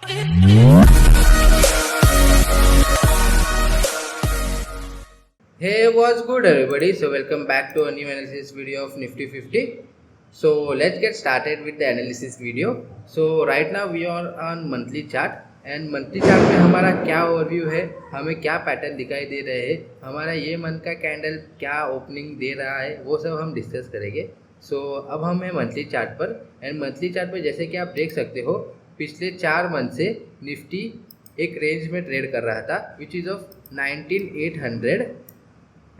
Hey, what's good everybody? So welcome back to a new analysis video of Nifty 50. So let's get started with the analysis video. So right now we are on monthly chart and monthly chart में हमारा क्या overview है, हमें क्या pattern दिखाई दे रहे हैं, हमारा ये मंथ का कैंडल क्या ओपनिंग दे रहा है, वो सब हम डिस्कस करेंगे. सो अब हम हैं मंथली चार्ट पर एंड मंथली चार्ट पर जैसे कि आप देख सकते हो पिछले 4 मंथ से निफ्टी एक रेंज में ट्रेड कर रहा था विच is of 19,800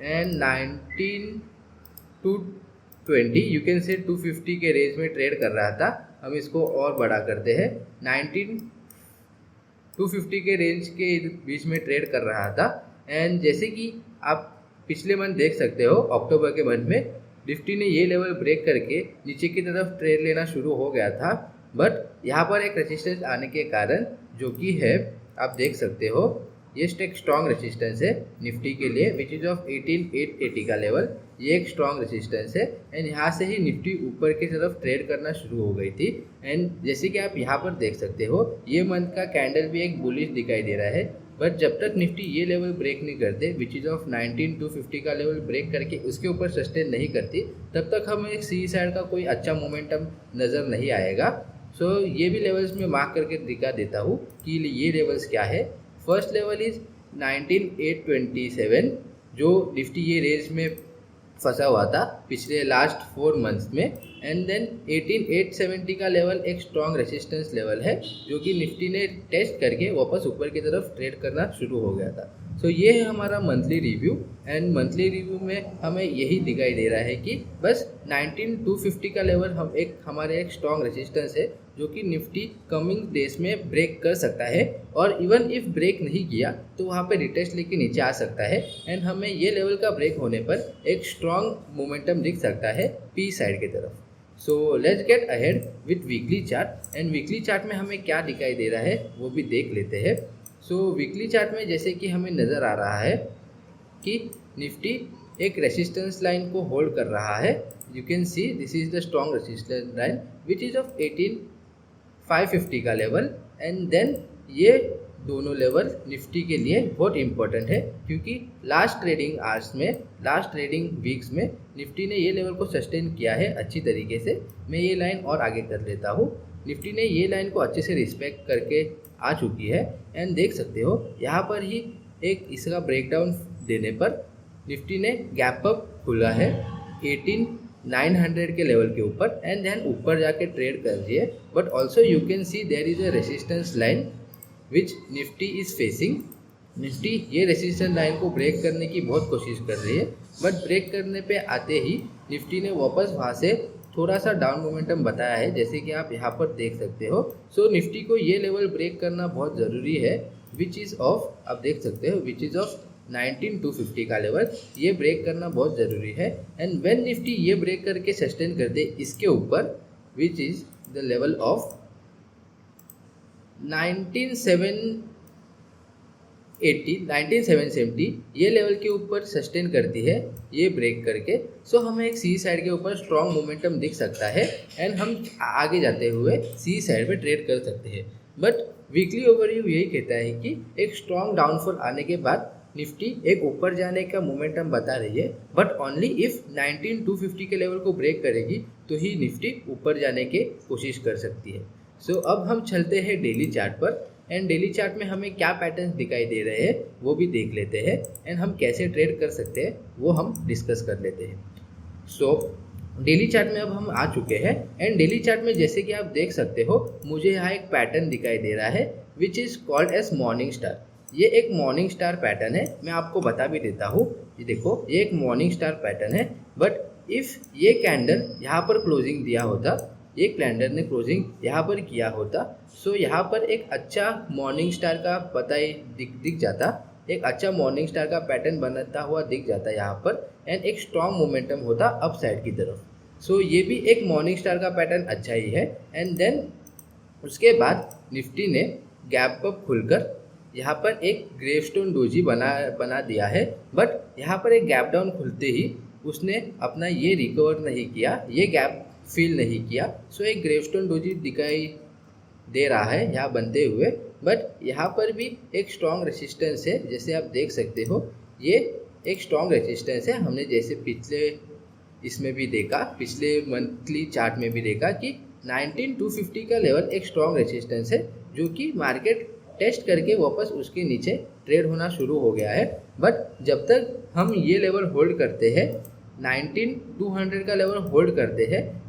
and 19,220 you can say 250 के रेंज में ट्रेड कर रहा था. हम इसको और बड़ा करते हैं 19,250 के रेंज के बीच में ट्रेड कर रहा था. एंड जैसे कि आप पिछले मंथ देख सकते हो अक्टूबर के मंथ में निफ्टी ने ये लेवल ब्रेक करके नीचे की तरफ ट्रेड लेना शुरू हो गया था. बट यहाँ पर एक रेजिस्टेंस आने के कारण जो कि है आप देख सकते हो ये एक स्ट्रॉन्ग रेजिस्टेंस है निफ्टी के लिए विच इज़ ऑफ 18,880 का लेवल. ये एक स्ट्रॉन्ग रेजिस्टेंस है एंड यहाँ से ही निफ्टी ऊपर की तरफ ट्रेड करना शुरू हो गई थी. एंड जैसे कि आप यहाँ पर देख सकते हो ये मंथ का कैंडल भी एक बुलिश दिखाई दे रहा है. बट जब तक निफ्टी ये लेवल ब्रेक नहीं करते विच इज़ ऑफ 19,250 का लेवल ब्रेक करके उसके ऊपर सस्टेन नहीं करती तब तक हमें एक सी साइड का कोई अच्छा मोमेंटम नज़र नहीं आएगा. सो ये भी लेवल्स में मार्क करके दिखा देता हूँ कि ये लेवल्स क्या है. फर्स्ट लेवल इज 19,827 जो निफ्टी ये रेंज में फंसा हुआ था पिछले लास्ट 4 मंथ्स में. एंड देन 18,870 का लेवल एक स्ट्रॉन्ग रेजिस्टेंस लेवल है जो कि निफ्टी ने टेस्ट करके वापस ऊपर की तरफ ट्रेड करना शुरू हो गया था. सो ये है हमारा monthly review and monthly review में हमें यही दिखाई दे रहा है कि बस 19,250 का लेवल हमारे एक स्ट्रॉन्ग रेजिस्टेंस है जो कि निफ्टी कमिंग डेज में ब्रेक कर सकता है और इवन इफ ब्रेक नहीं किया तो वहाँ पे रिटेस्ट लेके नीचे आ सकता है. एंड हमें ये लेवल का ब्रेक होने पर एक स्ट्रॉन्ग मोमेंटम दिख सकता है पी साइड की तरफ. So let's get ahead with weekly chart and weekly chart में हमें क्या दिखाई दे रहा है वो भी देख लेते हैं. सो वीकली चार्ट में जैसे कि हमें नज़र आ रहा है कि निफ्टी एक रेजिस्टेंस लाइन को होल्ड कर रहा है. You can see this is the strong resistance line which is of 18,550 का लेवल. एंड देन ये दोनों लेवल निफ्टी के लिए बहुत इंपॉर्टेंट है क्योंकि लास्ट ट्रेडिंग वीक्स में निफ्टी ने ये लेवल को सस्टेन किया है अच्छी तरीके से. मैं ये लाइन और आगे कर लेता हूँ. निफ्टी ने ये लाइन को अच्छे से रिस्पेक्ट करके आ चुकी है एंड देख सकते हो यहाँ पर ही एक इसका ब्रेकडाउन देने पर निफ्टी ने गैप अप खुला है 18,900 के लेवल के ऊपर एंड देन ऊपर जाके ट्रेड कर रही है. But also you can see there is a resistance line which Nifty is facing. Nifty ये रेजिस्टेंस लाइन को ब्रेक करने की बहुत कोशिश कर रही है बट ब्रेक करने पे आते ही निफ्टी ने वापस वहाँ से थोड़ा सा डाउन मोमेंटम बताया है जैसे कि आप यहाँ पर देख सकते हो. सो निफ्टी को ये लेवल ब्रेक करना बहुत ज़रूरी है विच इज़ ऑफ आप देख सकते हो विच इज़ ऑफ 19,250 का लेवल. ये ब्रेक करना बहुत ज़रूरी है. एंड व्हेन निफ्टी ये ब्रेक करके सस्टेन कर दे इसके ऊपर which is the level of 19,770 ये लेवल के ऊपर सस्टेन करती है ये ब्रेक करके. सो हमें एक सी साइड के ऊपर स्ट्रॉन्ग मोमेंटम दिख सकता है एंड हम आगे जाते हुए सी साइड पे ट्रेड कर सकते हैं. बट वीकली ओवरव्यू यही कहता है कि एक स्ट्रॉन्ग डाउनफॉल आने के बाद निफ्टी एक ऊपर जाने का मोमेंटम बता रही है बट ओनली इफ 19,250 के लेवल को ब्रेक करेगी तो ही निफ्टी ऊपर जाने की कोशिश कर सकती है. सो अब हम चलते हैं डेली चार्ट पर एंड डेली चार्ट में हमें क्या पैटर्न्स दिखाई दे रहे हैं वो भी देख लेते हैं एंड हम कैसे ट्रेड कर सकते हैं वो हम डिस्कस कर लेते हैं. सो डेली चार्ट में अब हम आ चुके हैं एंड डेली चार्ट में जैसे कि आप देख सकते हो मुझे यहाँ एक पैटर्न दिखाई दे रहा है which is called as morning star. ये एक मॉर्निंग स्टार पैटर्न है. मैं आपको बता भी देता हूँ ये देखो ये एक मॉर्निंग स्टार पैटर्न है. बट इफ़ ये कैंडल यहाँ पर क्लोजिंग दिया होता ये कैंडल ने क्लोजिंग यहाँ पर किया होता सो यहाँ पर एक अच्छा मॉर्निंग स्टार का पता ही दिख जाता. एक अच्छा मॉर्निंग स्टार का पैटर्न बनता हुआ दिख जाता यहाँ पर एंड एक स्ट्रॉन्ग मोमेंटम होता अप साइड की तरफ. सो ये भी एक मॉर्निंग स्टार का पैटर्न अच्छा ही है. एंड देन उसके बाद निफ्टी ने गैप अप खुलकर यहाँ पर एक ग्रेवस्टोन डोजी बना दिया है. बट यहाँ पर एक गैप डाउन खुलते ही उसने अपना ये रिकवर नहीं किया, ये गैप फिल नहीं किया. सो एक ग्रेवस्टोन डोजी दिखाई दे रहा है यहाँ बनते हुए, बट यहाँ पर भी एक स्ट्रॉन्ग रेजिस्टेंस है। जैसे आप देख सकते हो ये एक स्ट्रॉन्ग रेजिस्टेंस है। हमने जैसे पिछले इसमें भी देखा, पिछले मंथली चार्ट में भी देखा कि 19250 का लेवल एक स्ट्रॉन्ग रेजिस्टेंस है, जो कि मार्केट टेस्ट करके वापस उसके नीचे ट्रेड होना शुरू हो गया है। बट जब तक हम ये लेवल होल्ड करते हैं, 19200 का लेवल होल्ड करते हैं,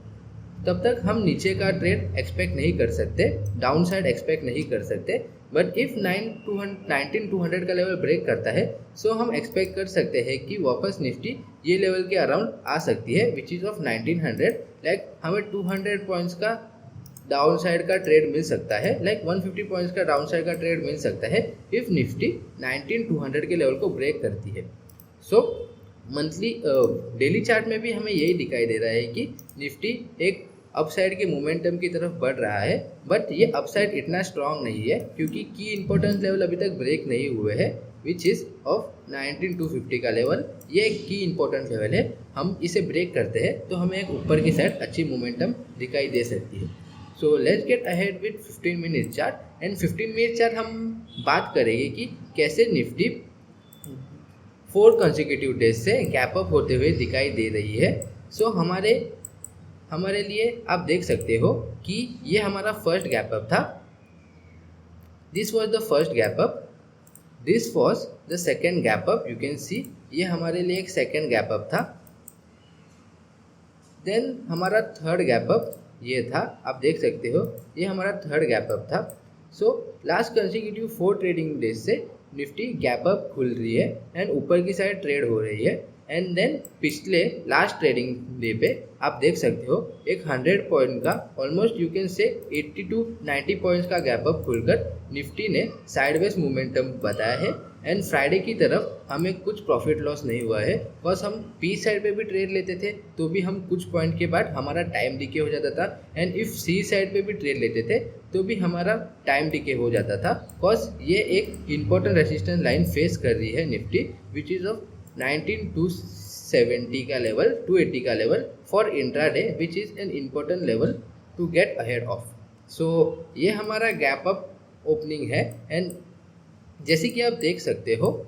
तब तक हम नीचे का ट्रेड एक्सपेक्ट नहीं कर सकते, डाउन साइड एक्सपेक्ट नहीं कर सकते। बट इफ़ 19200 का लेवल ब्रेक करता है, सो हम एक्सपेक्ट कर सकते हैं कि वापस निफ्टी ये लेवल के अराउंड आ सकती है, विच इज़ ऑफ 1900। लाइक हमें 200 पॉइंट्स का डाउन साइड का ट्रेड मिल सकता है, लाइक 150 पॉइंट्स का डाउन साइड का ट्रेड मिल सकता है इफ़ निफ्टी 19200 के लेवल को ब्रेक करती है। सो मंथली डेली चार्ट में भी हमें यही दिखाई दे रहा है कि निफ्टी एक अपसाइड के मोमेंटम की तरफ बढ़ रहा है, बट ये अपसाइड इतना स्ट्रांग नहीं है क्योंकि की इंपॉर्टेंस लेवल अभी तक ब्रेक नहीं हुए हैं, विच इज़ ऑफ 19250 का लेवल। ये एक की इंपॉर्टेंट लेवल है। हम इसे ब्रेक करते हैं तो हमें एक ऊपर की साइड अच्छी मोमेंटम दिखाई दे सकती है। So let's get ahead with 15 minute chart. And 15 minute chart हम बात करेंगे कि कैसे निफ्टी 4 कंसेक्यूटिव डेज से गैप अप होते हुए दिखाई दे रही है। सो हमारे लिए आप देख सकते हो कि ये हमारा फर्स्ट गैप अप था। This was the first gap up, this was the second gap up. You can सी ये हमारे लिए एक सेकेंड गैप अप था। देन हमारा थर्ड गैप अप ये था, आप देख सकते हो ये हमारा थर्ड गैप अप था। So last consecutive 4 trading days से निफ्टी गैप अप खुल रही है एंड ऊपर की साइड ट्रेड हो रही है। एंड देन पिछले लास्ट ट्रेडिंग डे पे आप देख सकते हो एक 100 पॉइंट का almost you can say 80 to 90 points का गैप अप खुलकर निफ्टी ने साइडवेज मोमेंटम बताया है। एंड फ्राइडे की तरफ हमें कुछ प्रॉफिट लॉस नहीं हुआ है, बस हम पी साइड पे भी ट्रेड लेते थे तो भी हम कुछ पॉइंट के बाद हमारा टाइम डिके हो जाता था। एंड इफ़ सी साइड पे भी ट्रेड लेते थे तो भी हमारा टाइम डिके हो जाता था, बिकॉज ये एक इम्पोर्टेंट रेजिस्टेंस लाइन फेस कर रही है निफ्टी, विच इज़ ऑफ 19270 का लेवल, 280 का level for intraday, which is an important level to get ahead of. So ये हमारा गैप अप ओपनिंग है। एंड जैसे कि आप देख सकते हो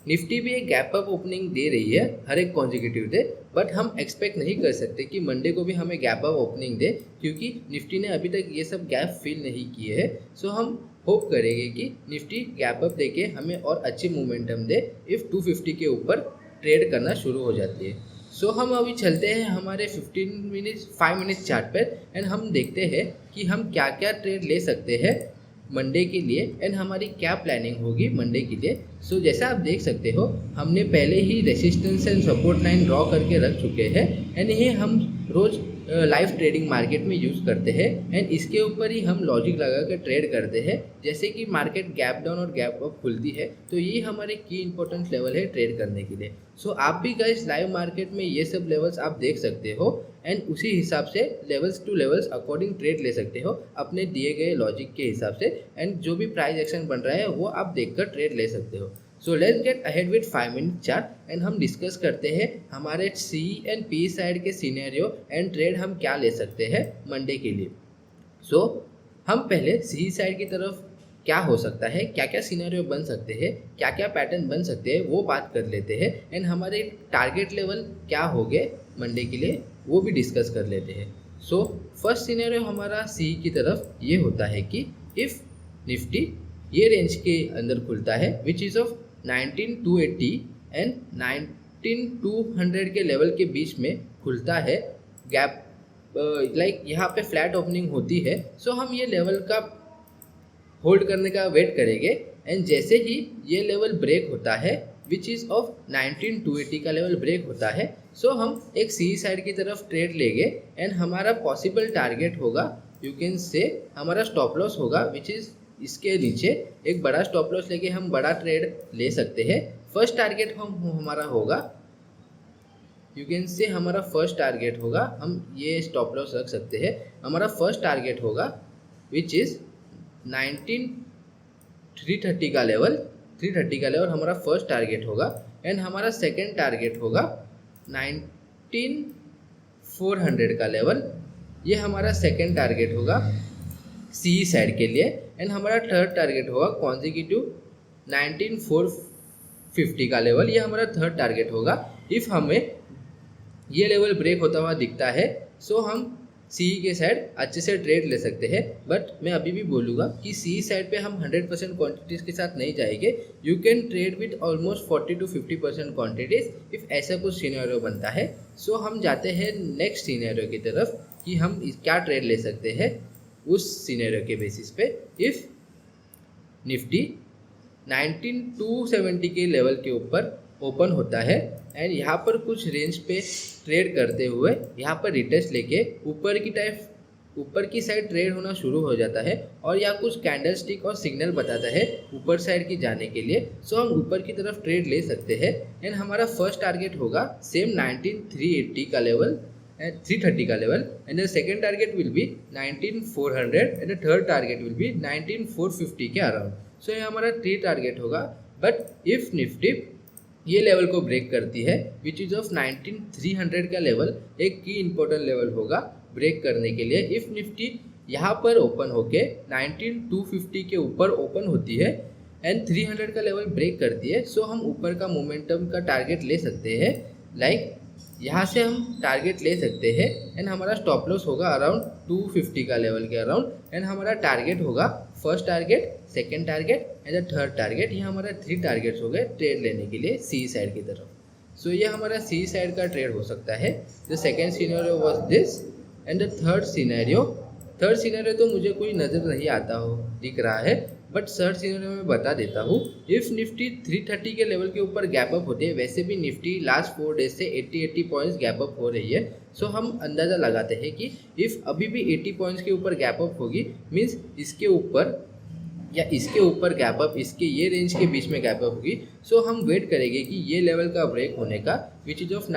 निफ्टी भी एक गैप अप ओपनिंग दे रही है हर एक कॉन्जिक्यूटिव डे, बट हम एक्सपेक्ट नहीं कर सकते कि मंडे को भी हमें गैप अप ओपनिंग दे, क्योंकि निफ्टी ने अभी तक ये सब गैप फिल नहीं किए हैं। सो हम होप करेंगे कि निफ्टी गैप अप देके हमें और अच्छी मोमेंटम दे इफ़ 250 के ऊपर ट्रेड करना शुरू हो जाती है। सो हम अभी चलते हैं हमारे 5 मिनट चार्ट पर एंड हम देखते हैं कि हम क्या क्या ट्रेड ले सकते हैं मंडे के लिए एंड हमारी क्या प्लानिंग होगी मंडे के लिए। सो जैसा आप देख सकते हो हमने पहले ही resistance and support line draw करके रख चुके हैं एंड ये हम रोज़ लाइव ट्रेडिंग मार्केट में यूज़ करते हैं एंड इसके ऊपर ही हम लॉजिक लगा कर ट्रेड करते हैं। जैसे कि मार्केट गैप डाउन और गैप अप खुलती है तो ये हमारे की इंपॉर्टेंट लेवल है ट्रेड करने के लिए। सो आप भी गाइस लाइव मार्केट में ये सब लेवल्स आप देख सकते हो एंड उसी हिसाब से levels two levels according trade ले सकते हो अपने दिए गए लॉजिक के हिसाब से। एंड जो भी प्राइस एक्शन बन रहा है वो आप देखकर ट्रेड ले सकते हो। So let's get ahead with 5 minute chart and हम डिस्कस करते हैं हमारे सी एंड पी साइड के सिनेरियो एंड ट्रेड हम क्या ले सकते हैं मंडे के लिए। सो हम पहले सी साइड की तरफ क्या हो सकता है, क्या क्या सिनेरियो बन सकते हैं, क्या क्या पैटर्न बन सकते हैं वो बात कर लेते हैं एंड हमारे टारगेट लेवल क्या हो गए मंडे के लिए वो भी डिस्कस कर लेते हैं। सो फर्स्ट सिनेरियो हमारा सी की तरफ ये होता है कि इफ़ निफ्टी ये रेंज के अंदर खुलता है विच इज़ ऑफ 19280 एंड 19200 के लेवल के बीच में खुलता है गैप लाइक यहाँ पे फ्लैट ओपनिंग होती है। सो हम ये लेवल का होल्ड करने का वेट करेंगे एंड जैसे ही ये लेवल ब्रेक होता है विच इज़ ऑफ 19280 का लेवल ब्रेक होता है, सो हम एक सी साइड की तरफ ट्रेड लेंगे एंड हमारा पॉसिबल टारगेट होगा, यू कैन से हमारा स्टॉप लॉस होगा विच इज़ इसके नीचे एक बड़ा स्टॉप लॉस लेके हम बड़ा ट्रेड ले सकते हैं। फर्स्ट टारगेट हमारा होगा, यू कैन से हमारा फर्स्ट टारगेट होगा, हम ये स्टॉप लॉस रख सकते हैं। हमारा फर्स्ट टारगेट होगा विच इज़ 19330 का लेवल, 330 का लेवल हमारा फर्स्ट टारगेट होगा एंड हमारा सेकेंड टारगेट होगा 19400 का लेवल, ये हमारा सेकेंड टारगेट होगा। सी साइड के लिए, एंड हमारा थर्ड टारगेट होगा कॉन्जिक्यूटिव 19450 का लेवल, ये हमारा थर्ड टारगेट होगा। इफ़ हमें ये लेवल ब्रेक होता हुआ दिखता है सो हम सी के साइड अच्छे से ट्रेड ले सकते हैं। बट मैं अभी भी बोलूँगा कि सी साइड पे हम 100% क्वांटिटीज़ के साथ नहीं जाएंगे। You can trade with almost 40 to 50% quantities if ऐसा कुछ सिनेरियो बनता है। सो हम जाते हैं नेक्स्ट सिनेरियो की तरफ कि हम क्या ट्रेड ले सकते हैं उस सिनेरियो के बेसिस पे। इफ़ निफ्टी 19270 के लेवल के ऊपर ओपन होता है एंड यहाँ पर कुछ रेंज पे ट्रेड करते हुए यहाँ पर रिटेस्ट लेके ऊपर की साइड ट्रेड होना शुरू हो जाता है और या कुछ कैंडल स्टिक और सिग्नल बताता है ऊपर साइड की जाने के लिए, सो हम ऊपर की तरफ ट्रेड ले सकते हैं। एंड हमारा फर्स्ट टारगेट होगा सेम 19380 का लेवल एंड 330 का level, and the second target will be 19400 and the third target will be 19450 के अराउंड। सो ये हमारा 3 टारगेट होगा। बट इफ़ निफ्टी ये लेवल को ब्रेक करती है विच इज़ ऑफ 19300 का लेवल एक की इंपॉर्टेंट लेवल होगा ब्रेक करने के लिए। इफ़ निफ्टी यहाँ पर ओपन होके 19250 के ऊपर ओपन होती है एंड 300 का लेवल ब्रेक करती है, सो हम ऊपर का मोमेंटम का टारगेट ले सकते हैं। लाइक यहाँ से हम टारगेट ले सकते हैं एंड हमारा स्टॉप लॉस होगा अराउंड 250 का लेवल के अराउंड, एंड हमारा टारगेट होगा first target, second target and the third target. ये हमारा 3 टारगेट्स हो गए ट्रेड लेने के लिए सी साइड की तरफ। सो ये हमारा सी साइड का ट्रेड हो सकता है। The second scenario was this and the third scenario तो मुझे कोई नज़र नहीं आता हो दिख रहा है, बट थर्ड सिनेरियो में बता देता हूँ। इफ़ निफ्टी 330 के लेवल के ऊपर गैप अप होती है, वैसे भी निफ्टी लास्ट 4 डेज से 80 पॉइंट्स गैप अप हो रही है, सो हम अंदाज़ा लगाते हैं कि इफ़ अभी भी 80 पॉइंट्स के ऊपर गैप अप होगी मीन्स इसके ऊपर या इसके ऊपर गैप अप, इसके ये रेंज के बीच में गैप अप होगी। सो हम वेट करेंगे कि ये लेवल का ब्रेक होने का विच इज़ ऑफ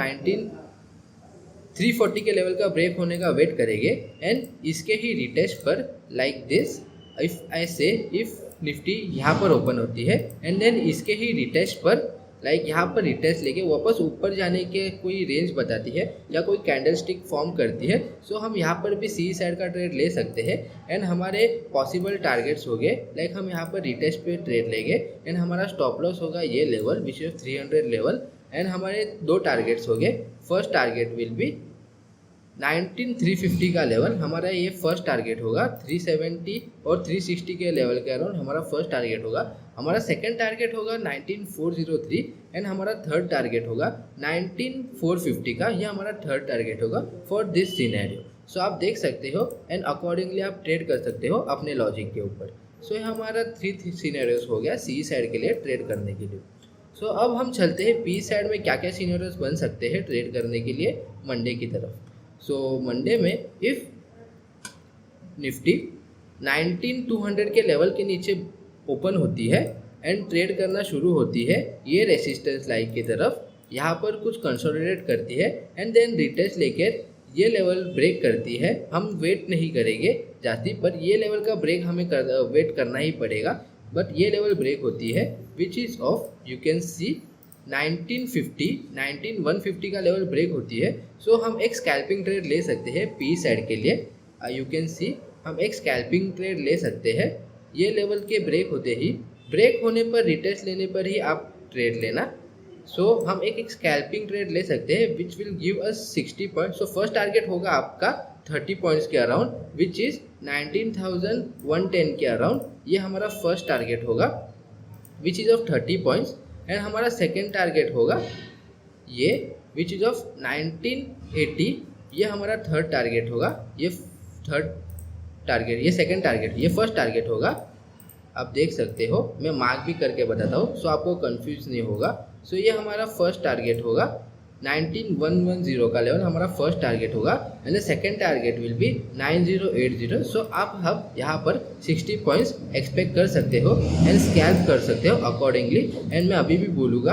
340 के लेवल का ब्रेक होने का वेट करेंगे एंड इसके ही रिटेस्ट पर लाइक दिस इफ़ आई से इफ़ निफ्टी यहाँ पर ओपन होती है एंड देन इसके ही रिटेस्ट पर लाइक यहाँ पर रिटेस्ट लेके वापस ऊपर जाने के कोई रेंज बताती है या कोई कैंडल स्टिक फॉर्म करती है, सो हम यहाँ पर भी सी साइड का ट्रेड ले सकते हैं। एंड हमारे पॉसिबल टारगेट्स हो गए लाइक हम यहाँ पर रिटेस्ट पे ट्रेड लेंगे एंड हमारा स्टॉप लॉस होगा ये level which is 300 level, and हमारे 2 टारगेट्स हो गए। फर्स्ट टारगेट विल बी 19350 का लेवल, हमारा ये फर्स्ट टारगेट होगा। 370 और 360 के लेवल के अराउंड हमारा फर्स्ट टारगेट होगा। हमारा सेकंड टारगेट होगा 19403 एंड हमारा थर्ड टारगेट होगा 19450 का, ये हमारा थर्ड टारगेट होगा फॉर दिस सिनेरियो। सो आप देख सकते हो एंड अकॉर्डिंगली आप ट्रेड कर सकते हो अपने लॉजिक के ऊपर। सो ये हमारा 3 सिनेरियोस हो गया सी साइड के लिए ट्रेड करने के लिए। सो अब हम चलते हैं पी साइड में क्या क्या सिनेरियोस बन सकते हैं ट्रेड करने के लिए मंडे की तरफ। सो मंडे में इफ़ निफ्टी 19200 के लेवल के नीचे ओपन होती है एंड ट्रेड करना शुरू होती है ये रेसिस्टेंस लाइन की तरफ, यहाँ पर कुछ कंसोलिडेट करती है एंड देन रिटेस्ट लेकर ये लेवल ब्रेक करती है, हम वेट नहीं करेंगे जाती, पर ये लेवल का ब्रेक हमें वेट करना ही पड़ेगा। बट ये लेवल ब्रेक होती है which is of you can सी 19150 का लेवल ब्रेक होती है। सो हम एक स्कैल्पिंग ट्रेड ले सकते हैं पी साइड के लिए। यू कैन सी हम एक स्कैल्पिंग ट्रेड ले सकते हैं। ये लेवल के ब्रेक होते ही, ब्रेक होने पर रिटेस्ट लेने पर ही आप ट्रेड लेना। सो हम एक स्कैल्पिंग ट्रेड ले सकते हैं which will give us 60 point. So first target होगा आपका 30 पॉइंट्स के अराउंड विच इज़ 19110 के अराउंड, ये हमारा फर्स्ट टारगेट होगा which is of 30 points. And हमारा सेकेंड टारगेट होगा ये विच इज़ ऑफ 1980, ये हमारा थर्ड टारगेट होगा। ये थर्ड टारगेट, ये सेकेंड टारगेट, ये फर्स्ट टारगेट होगा। आप देख सकते हो, मैं मार्क भी करके बताता हूँ सो आपको कंफ्यूज नहीं होगा। सो ये हमारा फर्स्ट टारगेट होगा 19110 का लेवल हमारा फर्स्ट टारगेट होगा and the second target will be 9080। सो आप हम यहाँ पर 60 पॉइंट्स एक्सपेक्ट कर सकते हो एंड स्कैल्प कर सकते हो अकॉर्डिंगली। एंड मैं अभी भी बोलूँगा,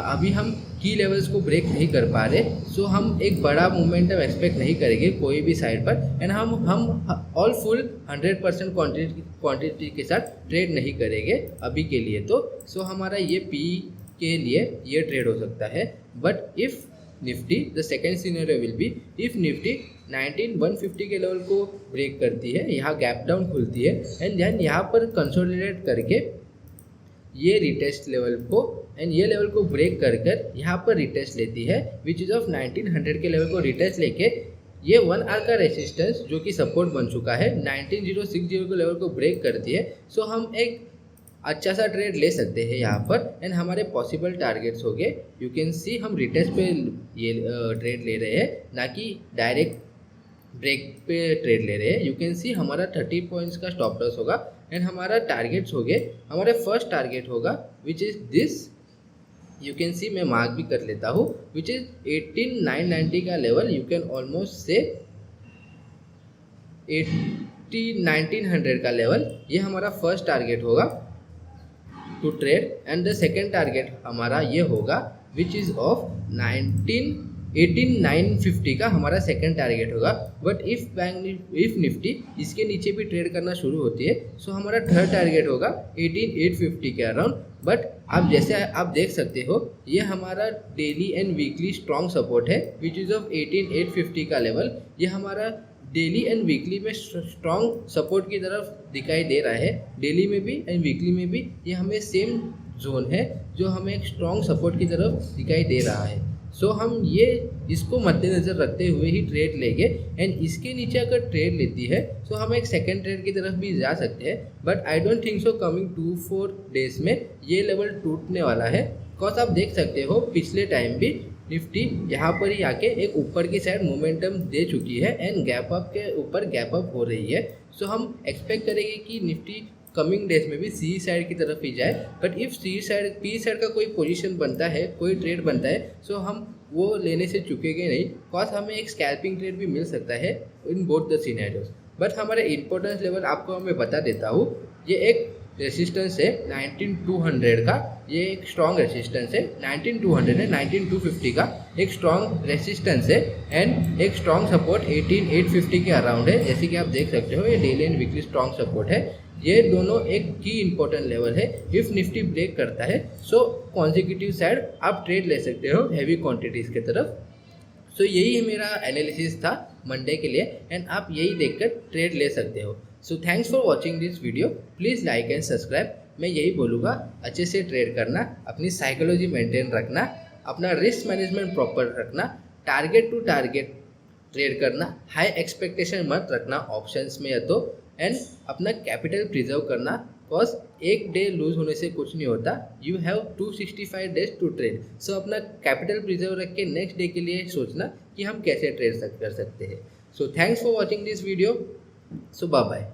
अभी हम की लेवल्स को ब्रेक नहीं कर पा रहे, सो हम एक बड़ा मोमेंटम एक्सपेक्ट नहीं करेंगे कोई भी साइड पर एंड हम ऑल फुल 100% क्वांटिटी के साथ ट्रेड नहीं करेंगे अभी के लिए। तो सो हमारा ये पी के लिए ये ट्रेड हो सकता है। But if Nifty, the second scenario will be if Nifty 19150 के लेवल को ब्रेक करती है, यहाँ गैप डाउन खुलती है एंड देन यहाँ पर कंसोलिडेट करके ये रिटेस्ट लेवल को एंड ये लेवल को ब्रेक कर कर यहाँ पर रिटेस्ट लेती है विच इज़ ऑफ 1900 के लेवल को रिटेस्ट लेके ये 1 आवर का रेसिस्टेंस जो कि सपोर्ट बन चुका है 19060 के लेवल को ब्रेक करती है। सो हम एक अच्छा सा ट्रेड ले सकते हैं यहाँ पर एंड हमारे पॉसिबल टारगेट्स हो गए। यू कैन सी हम रिटेस्ट पे ये ट्रेड ले रहे हैं, ना कि डायरेक्ट ब्रेक पे ट्रेड ले रहे हैं। यू कैन सी हमारा 30 पॉइंट्स का स्टॉप लॉस होगा एंड हमारा टारगेट्स हो गए। हमारे फर्स्ट टारगेट होगा which is this, you can सी मैं मार्क भी कर लेता हूँ, विच इज़ 18990 का लेवल। यू कैन ऑलमोस्ट से 1900 का लेवल, ये हमारा फर्स्ट टारगेट होगा to trade and the second target हमारा ये होगा विच इज़ ऑफ 18950 का हमारा सेकेंड टारगेट होगा। बट इफ निफ्टी इसके नीचे भी ट्रेड करना शुरू होती है सो हमारा थर्ड टारगेट होगा 18850 के अराउंड। बट आप जैसे आप देख सकते हो ये हमारा daily and weekly strong support है विच इज़ ऑफ 18850 का लेवल। ये हमारा डेली एंड वीकली में स्ट्रॉन्ग सपोर्ट की तरफ दिखाई दे रहा है, डेली में भी एंड वीकली में भी ये हमें सेम जोन है जो हमें एक स्ट्रॉन्ग सपोर्ट की तरफ दिखाई दे रहा है। सो हम ये इसको मद्देनज़र रखते हुए ही ट्रेड लेंगे एंड इसके नीचे अगर ट्रेड लेती है सो हम एक सेकेंड ट्रेड की तरफ भी जा सकते हैं। But I don't think so coming 2-4 days में ये लेवल टूटने वाला है, बिकॉज आप देख सकते हो पिछले टाइम भी निफ्टी यहाँ पर ही आके एक ऊपर की साइड मोमेंटम दे चुकी है एंड गैप अप के ऊपर गैप अप हो रही है। सो हम एक्सपेक्ट करेंगे कि निफ्टी कमिंग डेज में भी सी साइड की तरफ ही जाए। But if C side P side का कोई पोजीशन बनता है, कोई ट्रेड बनता है, सो हम वो लेने से चुकेंगे नहीं, बिकॉज हमें एक स्कैल्पिंग ट्रेड भी मिल सकता है in both the scenarios. But हमारे इम्पोर्टेंस लेवल आपको मैं बता देता हूँ, ये एक रेसिस्टेंस है 19200 का, ये एक स्ट्रॉन्ग रेसिस्टेंस है। 19200 है, 19250 का एक स्ट्रॉन्ग रेसिस्टेंस है एंड एक स्ट्रॉन्ग सपोर्ट 18850 के अराउंड है। जैसे कि आप देख सकते हो ये daily and weekly strong support है। ये दोनों एक की इंपॉर्टेंट लेवल है। इफ़ निफ्टी ब्रेक करता है सो कॉन्जिक्यूटिव साइड आप ट्रेड ले सकते हो हैवी क्वांटिटीज़ के तरफ। सो यही मेरा एनालिसिस था मंडे के लिए एंड आप यही देखकर ट्रेड ले सकते हो। सो thanks for watching this video, please like and subscribe. मैं यही बोलूँगा अच्छे से ट्रेड करना, अपनी साइकोलॉजी मेंटेन रखना, अपना रिस्क मैनेजमेंट प्रॉपर रखना, टारगेट टू टारगेट ट्रेड करना, हाई एक्सपेक्टेशन मत रखना ऑप्शंस में या तो, एंड अपना कैपिटल प्रिजर्व करना, बिकॉज एक डे लूज होने से कुछ नहीं होता। You have 265 days to trade. So अपना कैपिटल प्रिजर्व रख के नेक्स्ट डे के लिए सोचना कि हम कैसे ट्रेड कर सकते हैं। So thanks for watching this video. So bye bye.